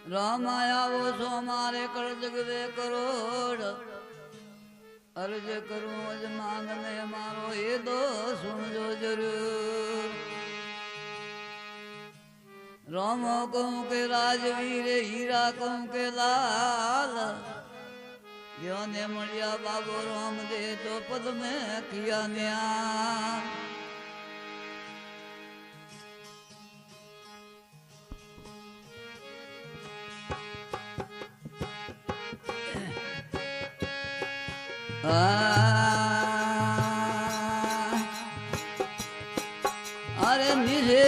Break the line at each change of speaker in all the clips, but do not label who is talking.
राम आवो सो मारे कर जगवे करोड़ अर्ज करूं अज मांग में मारो ये दो सुनजो जरूर। रामो कहूं के राजवीर हीरा कहूं के लाल यो ने मड़िया बाबो राम दे तो पद में किया न्याय। अरे निजे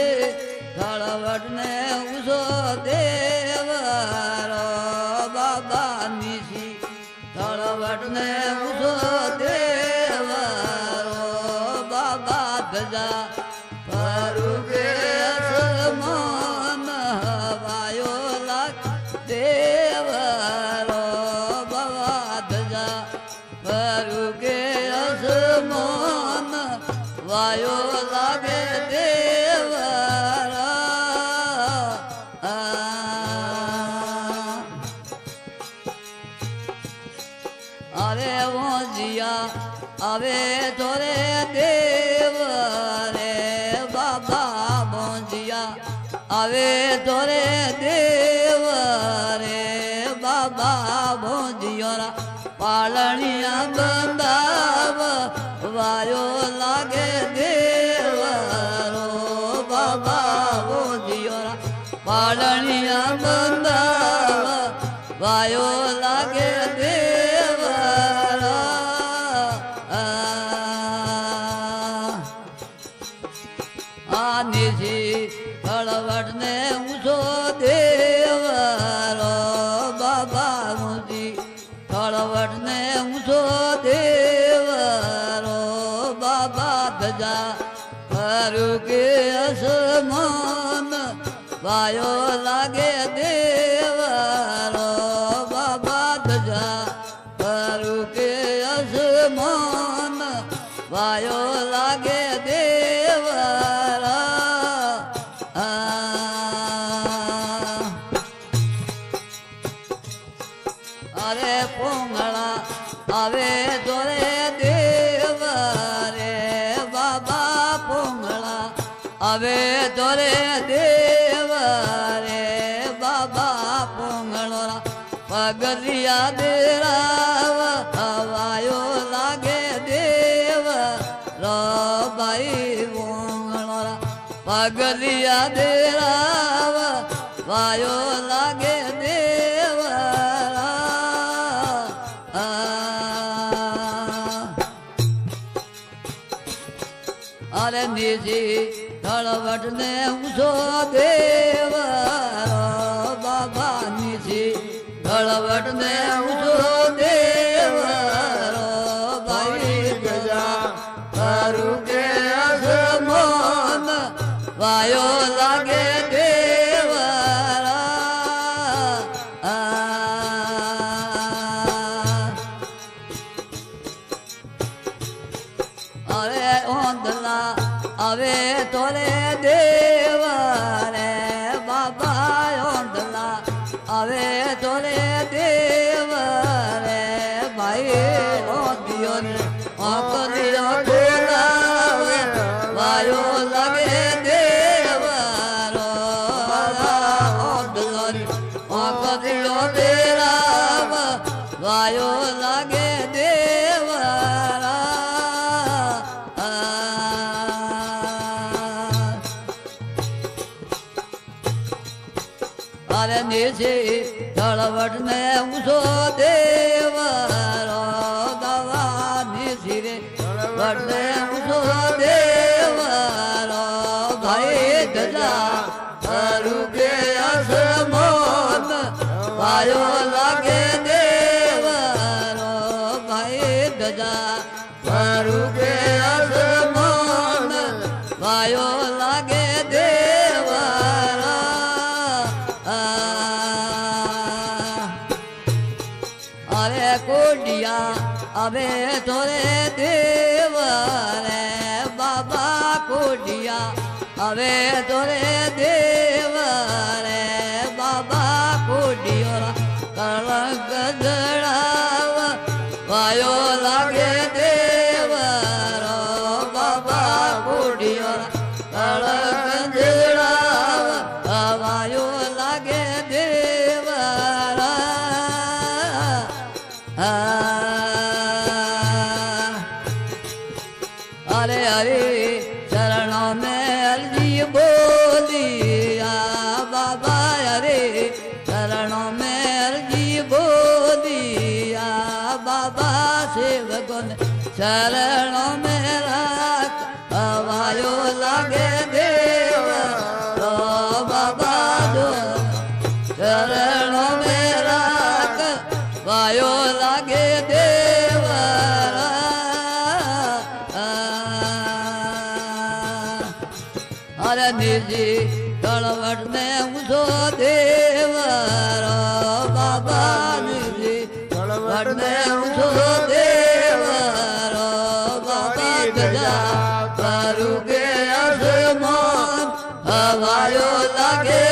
थड़वट ने उसो देवरो बाबा निशी थड़वट ने उसो देवरो बाबा धजा परू के असमान हवायो लाग देवरो बाबा धजा परू के असमान वायो लागे देवरा। अरे वो जिया अवे तोरे देव रे बाबा बोजिया अवे तोरे देव रे बाबा बोजियोरा पालनिया बंदाव वायो लागे देवरो बाबा बोजियोरा पालनिया बंदाव वायो लागे देवरा। निजी हड़वट ने उसो देवरो बाबा मुझी हड़वट ने उसो देवरो बाबा धजा परू के असमान वायो लागे देवरो बाबा धजा परू के असमान वायो लागे देवरा। अरे पोंगड़ा अवे तोरे देव रे बाबा पोंगड़ा अवे तोरे देव रे बाबा पोंगड़ा पगलिया देरा हवायो लागे देव रो भाई पोंगड़ा पगलिया देरा वायो लागे देवरा। अरे निजी थड़वट ने उसो देवरो बाबा निजी थड़वट ने उसो देवरो भाई गजा परू के असमान वायो लागे देवरा। अरे ओंदला अवे तोरे देव रे बाबा ओंदला अवे तोरे देव रे भाई ओंदियो ने ओंदियो बोला वायो लगे देवरो ओंदलो ने ओंदियो तेरा वायो लगे देवरा। अरे निजी थड़वट ने उसो देवरो बाबा निजी रे थड़वट ने उसो देवरो भाई धजा परू के असमान वायो लागे देवरो भाई धजा परू के असमान वायो लागे देवरा। अरे कोडिया अबे तोरे देव रे बाबा कोडिया अबे तोरे देव रे बाबा कोडिया કોડિયોરા કળક જડાવ વાયો લાગે દેવરો બાબા કોડિયોરા કળક જડાવ વાયો લાગે દેવરા अरे अरे चरणों में अर्जी बोलिया बाबा अरे चरणों में अर्जी बोलिया बाबा सेवकों ने चरणों में राख हवायो लागे देव तो बाबा जो चरणों में राख वायो लागे देव अरे निजी तड़वट में उठो देवरो बाबा निजी तड़वट में उठो देवरो बाबा गजा करू के आसमान हवायो लागे